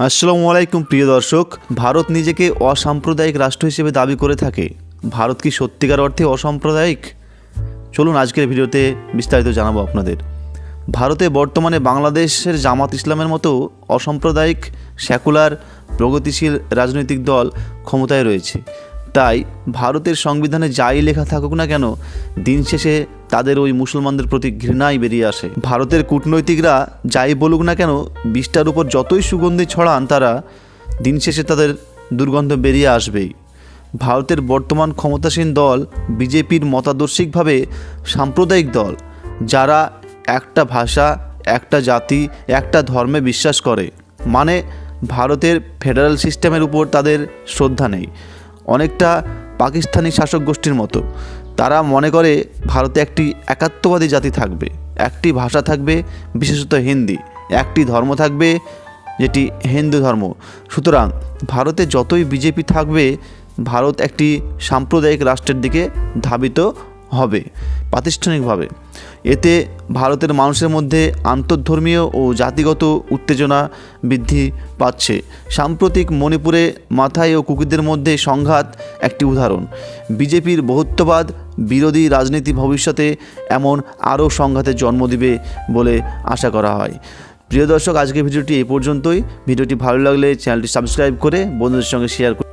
আসসালামু আলাইকুম প্রিয় দর্শক। ভারত নিজেকে অসাম্প্রদায়িক রাষ্ট্র হিসেবে দাবি করে থাকে। ভারত কি সত্যিকার অর্থে অসাম্প্রদায়িক? চলুন আজকের ভিডিওতে বিস্তারিত জানাবো আপনাদের। ভারতে বর্তমানে বাংলাদেশের জামাত ইসলামের মতো অসাম্প্রদায়িক সেকুলার প্রগতিশীল রাজনৈতিক দল ক্ষমতায় রয়েছে। তাই ভারতের সংবিধানে যাই লেখা থাকুক না কেন, দিন শেষে তাদের ওই মুসলমানদের প্রতি ঘৃণাই বেরিয়ে আসে। ভারতের কূটনৈতিকরা যাই বলুক না কেন, বিষটার উপর যতই সুগন্ধি ছড়ান তারা, দিন শেষে তাদের দুর্গন্ধ বেরিয়ে আসবেই। ভারতের বর্তমান ক্ষমতাসীন দল বিজেপির মতাদর্শিকভাবে সাম্প্রদায়িক দল, যারা একটা ভাষা, একটা জাতি, একটা ধর্মে বিশ্বাস করে। মানে ভারতের ফেডারেল সিস্টেমের উপর তাদের শ্রদ্ধা নেই, অনেকটা পাকিস্তানি শাসক গোষ্ঠীর মতো। তারা মনে করে ভারতে একটি একাত্মবাদী জাতি থাকবে, একটি ভাষা থাকবে, বিশেষত হিন্দি, একটি ধর্ম থাকবে যেটি হিন্দু ধর্ম। সুতরাং ভারতে যতই বিজেপি থাকবে, ভারত একটি সাম্প্রদায়িক রাষ্ট্রের দিকে ধাবিত হবে প্রাতিষ্ঠানিকভাবে। এতে ভারতের মানুষের মধ্যে আন্তঃধর্মীয় ও জাতিগত উত্তেজনা বৃদ্ধি পাচ্ছে। সাম্প্রতিক মণিপুরে মাথায় ও কুকিদের মধ্যে সংঘাত একটি উদাহরণ। বিজেপির বহুত্ববাদ বিরোধী রাজনীতি ভবিষ্যতে এমন আরও সংঘাতের জন্ম দিবে বলে আশা করা হয়। প্রিয় দর্শক, আজকের ভিডিওটি এই পর্যন্তই। ভিডিওটি ভালো লাগলে চ্যানেলটি সাবস্ক্রাইব করে বন্ধুদের সঙ্গে শেয়ার করুন।